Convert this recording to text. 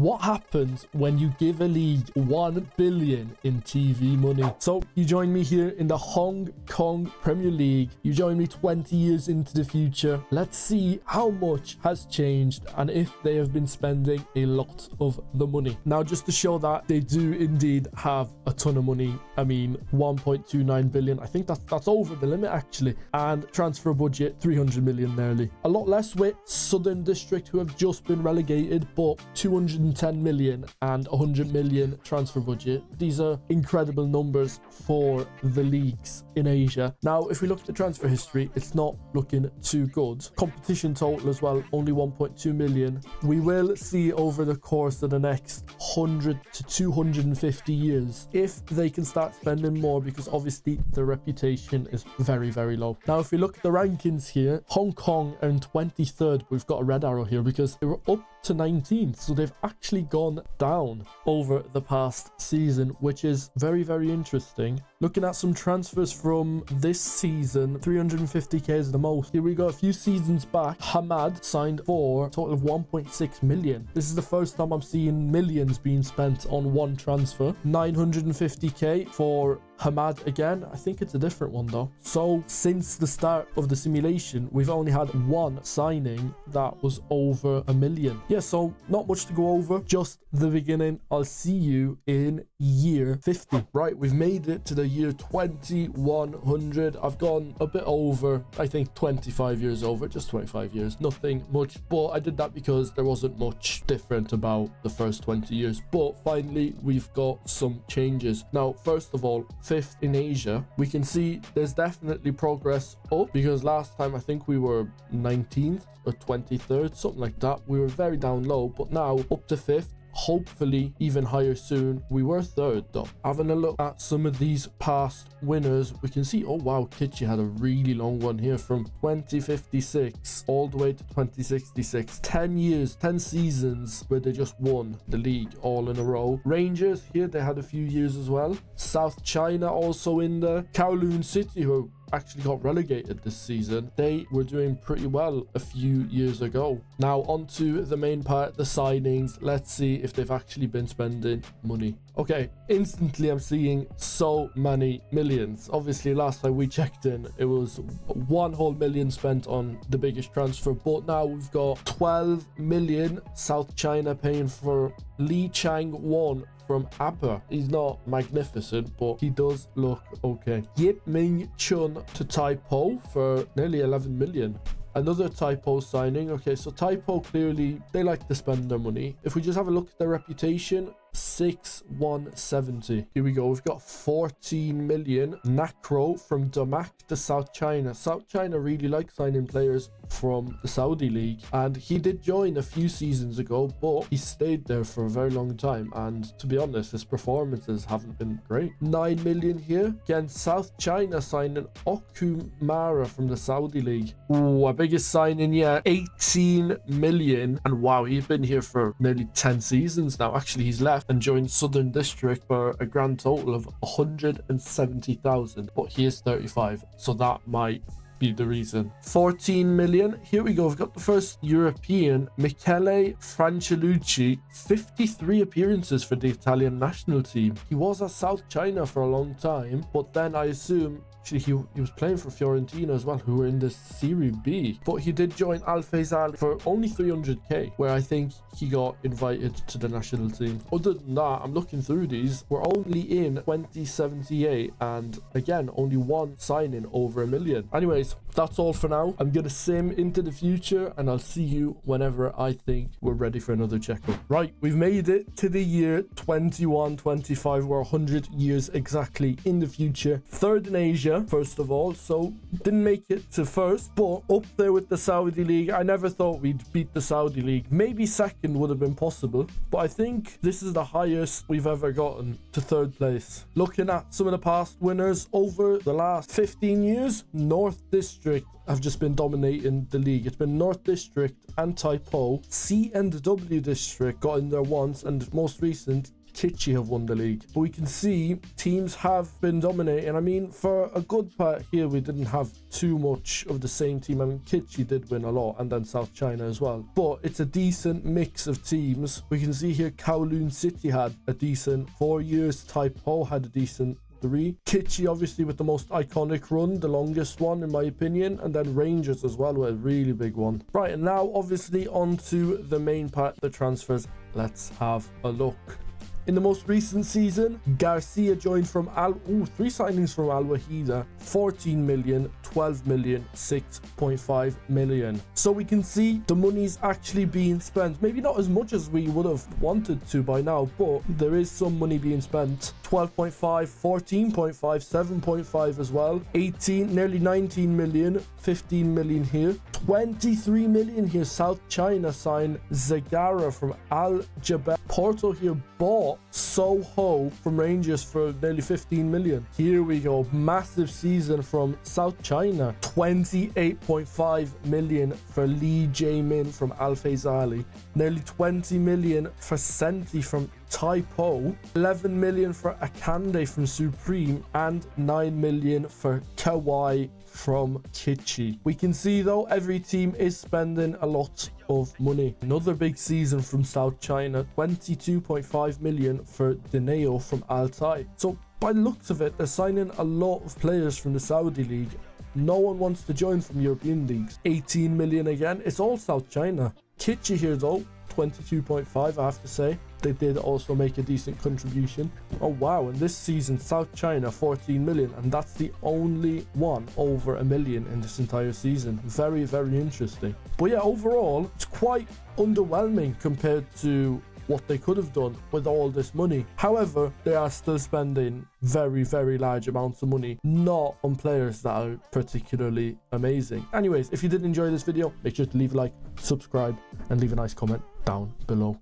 What happens when you give a league 1 billion in TV money? So you join me here in the Hong Kong Premier League. You join me 20 years into the future. Let's see how much has changed and if they have been spending a lot of the money. Now, just to show that they do indeed have a ton of money. I mean, 1.29 billion. I think that's over the limit actually. And transfer budget 300 million nearly. A lot less with Southern District, who have just been relegated, but 210 million and 100 million transfer budget. These are incredible numbers for the leagues in Asia. Now, if we look at the transfer history, it's not looking too good. Competition total as well, only 1.2 million. We will see over the course of the next 100 to 250 years if they can start spending more, because obviously the reputation is very, very low. Now, if we look at the rankings here, Hong Kong are in 23rd. We've got a red arrow here because they were up to 19th, so they've actually gone down over the past season, which is very, very interesting. Looking at some transfers from this season, 350k is the most. Here we go, a few seasons back, Hamad signed for a total of 1.6 million. This is the first time I'm seeing millions being spent on one transfer. 950k for Hamad again. I think it's a different one though. So since the start of the simulation, we've only had one signing that was over a million. Yeah, so not much to go over, just the beginning. I'll see you in year 50. Right, we've made it to the year 2100. I've gone a bit over, I think 25 years over, just 25 years, nothing much, but I did that because there wasn't much different about the first 20 years. But finally we've got some changes. Now, first of all, 5th in Asia, we can see there's definitely progress up, because last time I think we were 19th or 23rd, something like that. We were very down low, but now up to 5th, hopefully even higher soon. We were 3rd though. Having a look at some of these past winners, we can see, oh wow, Kitchi had a really long one here from 2056 all the way to 2066. 10 years, 10 seasons where they just won the league all in a row. Rangers here, they had a few years as well. South China also in there. Kowloon City, who actually got relegated this season, they were doing pretty well a few years ago. Now onto the main part, the signings. Let's see if they've actually been spending money. Okay, instantly I'm seeing so many millions. Obviously last time we checked in, it was 1 whole million spent on the biggest transfer, but now we've got 12 million South China paying for Lee Chang-won from ABBA. He's not magnificent, but he does look okay. Yip Ming Chun to Taipo for nearly 11 million. Another Typo signing. Okay, so Typo, clearly they like to spend their money. If we just have a look at their reputation, 6170. Here we go, we've got 14 million. Nakro from Damak to South China. South China really like signing players from the Saudi league, and he did join a few seasons ago, but he stayed there for a very long time, and to be honest, his performances haven't been great. 9 million here. Again, South China signing Okumara from the Saudi league. Ooh, our biggest signing yet, 18 million, and wow, he's been here for nearly 10 seasons now. Actually, he's left and joined Southern District for a grand total of 170,000, but he is 35, so that might be the reason. 14 million. Here we go, we've got the first European, Michele Francialucci, 53 appearances for the Italian national team. He was at South China for a long time, but then I assume actually he was playing for Fiorentina as well, who were in the Serie B, but he did join Al Faisal for only 300k, where I think he got invited to the national team. Other than that, I'm looking through these, we're only in 2078, and again, only one signing over a million. Anyways, that's all for now. I'm gonna sim into the future, and I'll see you whenever I think we're ready for another checkup. Right, we've made it to the year 2125. We're 100 years exactly in the future. 3rd in Asia, first of all, so didn't make it to first, but up there with the Saudi league. I never thought we'd beat the Saudi league. Maybe second would have been possible, but I think this is the highest we've ever gotten to 3rd place. Looking at some of the past winners over the last 15 years, North District have just been dominating the league. It's been North District and Taipo. C and W District got in there once, and most recent Kitchi have won the league. But we can see teams have been dominating. I mean, for a good part here, we didn't have too much of the same team. I mean, Kitchi did win a lot, and then South China as well. But it's a decent mix of teams. We can see here Kowloon City had a decent 4 years. Tai Po had a decent 3. Kitchi obviously with the most iconic run, the longest one in my opinion, and then Rangers as well with a really big one. Right, and now obviously on to the main part, the transfers. Let's have a look. In the most recent season, Garcia joined from 3 signings from Al Wahida, 14 million, 12 million, 6.5 million. So we can see the money's actually being spent. Maybe not as much as we would have wanted to by now, but there is some money being spent. 12.5, 14.5, 7.5 as well. 18, nearly 19 million, 15 million here. 23 million here. South China signed Zagara from Al Jabal. Porto here bought Soho from Rangers for nearly 15 million. Here we go. Massive season from South China. 28.5 million for Lee Jae-min from Al Faisali. Nearly 20 million for Senti from Tai Po. 11 million for Akande from Supreme. And 9 million for Kawai from Kitchi. We can see though every team is spending a lot of money. Another big season from South China, 22.5 million for Dineo from Altai. So by the looks of it, they're signing a lot of players from the Saudi league. No one wants to join from European leagues. 18 million again. It's all South China. Kitchi here though, 22.5, I have to say. They did also make a decent contribution. Oh wow, and this season South China 14 million, and that's the only one over a million in this entire season. Very, very interesting. But yeah, overall it's quite underwhelming compared to what they could have done with all this money. However, they are still spending very, very large amounts of money, not on players that are particularly amazing. Anyways, if you did enjoy this video, make sure to leave a like, subscribe, and leave a nice comment down below.